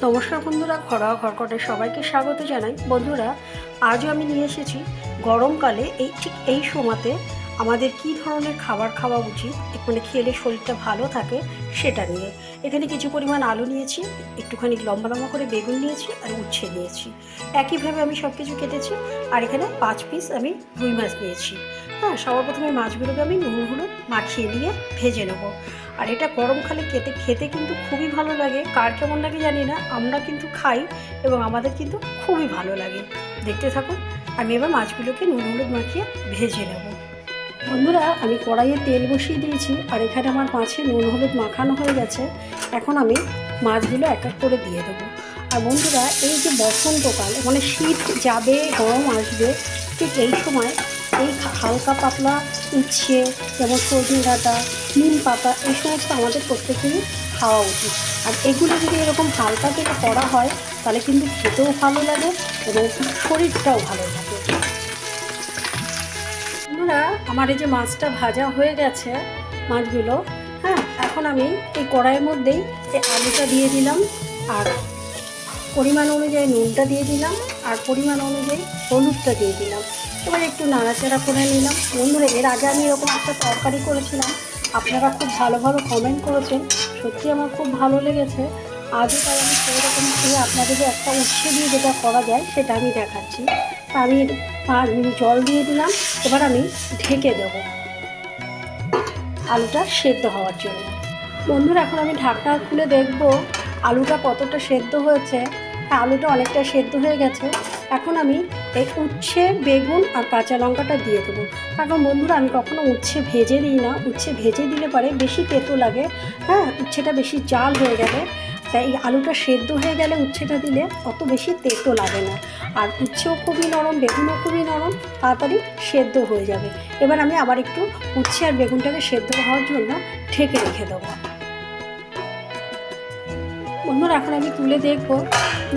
নমস্কার বন্ধুরা, ঘরোয়া ঘরকন্নায় সবাইকে স্বাগত জানাই। বন্ধুরা, আজও আমি নিয়ে এসেছি গরমকালে ঠিক এই সময়তে আমাদের কী ধরনের খাবার খাওয়া উচিত, মানে খেলে শরীরটা ভালো থাকে সেটা নিয়ে। এখানে কিছু পরিমাণ আলু নিয়েছি, একটুখানি লম্বা লম্বা করে বেগুন নিয়েছি আর উচ্ছে নিয়েছি। একইভাবে আমি সব কিছু কেটেছি। আর এখানে 5 পিস আমি রুই মাছ নিয়েছি। হ্যাঁ, সবার প্রথমে মাছগুলোকে আমি নুন হলুদ মাখিয়ে নিয়ে ভেজে নেবো। আর এটা গরমকালে খেতে কিন্তু খুবই ভালো লাগে। কার কেমন লাগে জানি না, আমরা কিন্তু খাই এবং আমাদের কিন্তু খুবই ভালো লাগে। দেখতে থাকুন। আমি এবার মাছগুলোকে নুন হলুদ মাখিয়ে ভেজে নেব। বন্ধুরা, আমি কড়াইয়ে তেল বসিয়ে দিয়েছি আর এখানে আমার মাছে নুন হলুদ মাখানো হয়ে গেছে। এখন আমি মাছগুলো এক এক করে দিয়ে দেবো। আর বন্ধুরা, এই যে বসন্তকাল, মানে শীত যাবে গরম আসবে, ঠিক এই সময় এই হালকা পাতলা উচ্ছে, যেমন সজনে ডাঁটা, নিম পাতা, এই সমস্ত আমাদের প্রত্যেকেরই খাওয়া উচিত। আর এগুলো যদি এরকম হালকা থেকে করা হয় তাহলে কিন্তু খেতেও ভালো লাগে এবং শরীরটাও ভালো থাকে। বন্ধুরা, আমার এই যে মাছটা ভাজা হয়ে গেছে, মাছগুলো, হ্যাঁ, এখন আমি এই কড়াইয়ের মধ্যেই এই আলুটা দিয়ে দিলাম আর পরিমাণ অনুযায়ী নুনটা দিয়ে দিলাম আর পরিমাণ অনুযায়ী হলুদটা দিয়ে দিলাম। এবার একটু নাড়াচাড়া করে নিলাম। বন্ধুরা, এর আগে আমি এরকম একটা তরকারি করেছিলাম, আপনারা খুব ভালো ভালো কমেন্ট করেছেন, সত্যি আমার খুব ভালো লেগেছে। আজও তাই আমি সেই রকম খেয়ে আপনাদের যে একটা উচ্ছে দিয়ে যেটা করা যায় সেটা আমি দেখাচ্ছি। তা আমি জল দিয়ে দিলাম। এবার আমি ঢেকে দেব আলুটা সেদ্ধ হওয়ার জন্য। বন্ধুরা, এখন আমি ঢাকনা খুলে দেখব আলুটা কতটা সেদ্ধ হয়েছে। হ্যাঁ, আলুটা অনেকটা সেদ্ধ হয়ে গেছে। এখন আমি এই উচ্ছে, বেগুন আর কাঁচা লঙ্কাটা দিয়ে দেবো। কারণ বন্ধুরা, আমি কখনো উচ্ছে ভেজে দিই না। উচ্ছে ভেজে দিলে পরে বেশি তেতো লাগে। হ্যাঁ, উচ্ছেটা বেশি জাল হয়ে গেলে, তাই এই আলুটা সেদ্ধ হয়ে গেলে উচ্ছেটা দিলে অত বেশি তেতো লাগে না। আর উচ্ছেও খুবই নরম, বেগুনও খুবই নরম, তাড়াতাড়ি সেদ্ধ হয়ে যাবে। এবার আমি আবার একটু উচ্ছে আর বেগুনটাকে সেদ্ধ হওয়ার জন্য ঢেকে রেখে দেবো। বন্ধুরা, এখন আমি তুলে দেখব।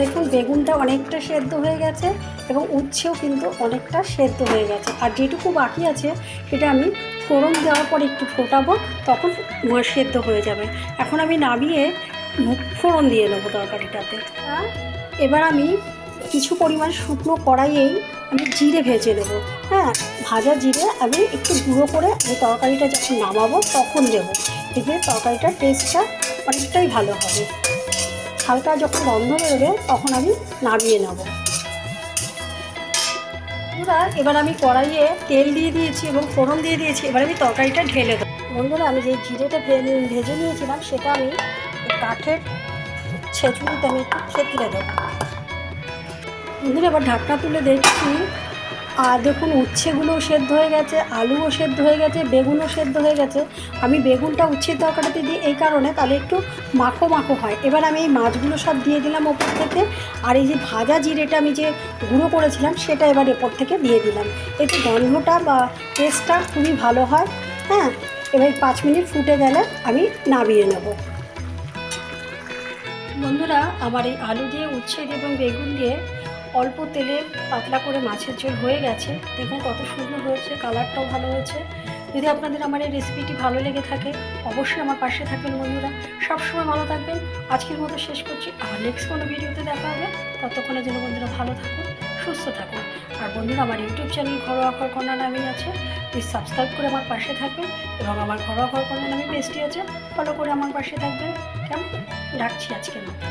দেখুন, বেগুনটা অনেকটা সেদ্ধ হয়ে গেছে এবং উচ্ছেও কিন্তু অনেকটা সেদ্ধ হয়ে গেছে। আর যেটুকু বাকি আছে সেটা আমি ফোড়ন দেওয়ার পর একটু ফোটাবো, তখন সেদ্ধ হয়ে যাবে। এখন আমি নামিয়ে ফোড়ন দিয়ে নেবো তরকারিটাতে। এবার আমি কিছু পরিমাণ শুকনো কড়াইয়েই আমি জিরে ভেজে নেবো। হ্যাঁ, ভাজা জিরে আমি একটু গুঁড়ো করে এই তরকারিটা যখন নামাবো তখন দেবো। এতে তরকারিটার টেস্টটা অনেকটাই ভালো হবে। হালকা যখন গন্ধ বেরোবে তখন আমি নামিয়ে নেব। বন্ধুরা, এবার আমি কড়াইয়ে তেল দিয়ে দিয়েছি এবং ফোড়ন দিয়ে দিয়েছি। এবার আমি তরকারিটা ঢেলে দেবো। বন্ধুরা, আমি যে জিরেটা ভেজে নিয়েছিলাম সেটা আমি কাঠের ছেঁচুড়িতে আমি একটু থেতলে দেবো। বন্ধুরা, এবার ঢাকনা তুলে দেখছি আর দেখুন, উচ্ছেগুলোও সেদ্ধ হয়ে গেছে, আলুও সেদ্ধ হয়ে গেছে, বেগুনও সেদ্ধ হয়ে গেছে। আমি বেগুনটা উচ্ছের তরকারিতে দিই এই কারণে, তাহলে একটু মাখো মাখো হয়। এবার আমি এই মাছগুলো সব দিয়ে দিলাম ওপর থেকে। আর এই যে ভাজা জিরেটা আমি যে গুঁড়ো করেছিলাম সেটা এবার এরপর থেকে দিয়ে দিলাম। এতে গন্ধটা বা টেস্টটা খুবই ভালো হয়। হ্যাঁ, এবার 5 মিনিট ফুটে গেলে আমি নামিয়ে নেব। বন্ধুরা, আমার এই আলু দিয়ে, উচ্ছে দিয়ে এবং বেগুন দিয়ে অল্প তেলে পাতলা করে মাছের ঝোল হয়ে গেছে। দেখুন কত সুন্দর হয়েছে, কালারটাও ভালো হয়েছে। যদি আপনাদের আমার এই রেসিপিটি ভালো লেগে থাকে অবশ্যই আমার পাশে থাকবেন। বন্ধুরা, সবসময় ভালো থাকবেন। আজকের মতো শেষ করছি, আবার নেক্সট কোনো ভিডিওতে দেখা হবে। ততক্ষণের জন্য বন্ধুরা ভালো থাকুন, সুস্থ থাকুন। আর বন্ধুরা, আমার ইউটিউব চ্যানেল ঘরোয়া ঘরকন্না নামেই আছে, প্লিজ সাবস্ক্রাইব করে আমার পাশে থাকবেন। এবং আমার ঘরোয়া ঘরকন্না নামে পেজটি আছে, ফলো করে আমার পাশে থাকবেন। কেমন? রাখছি আজকের মতো।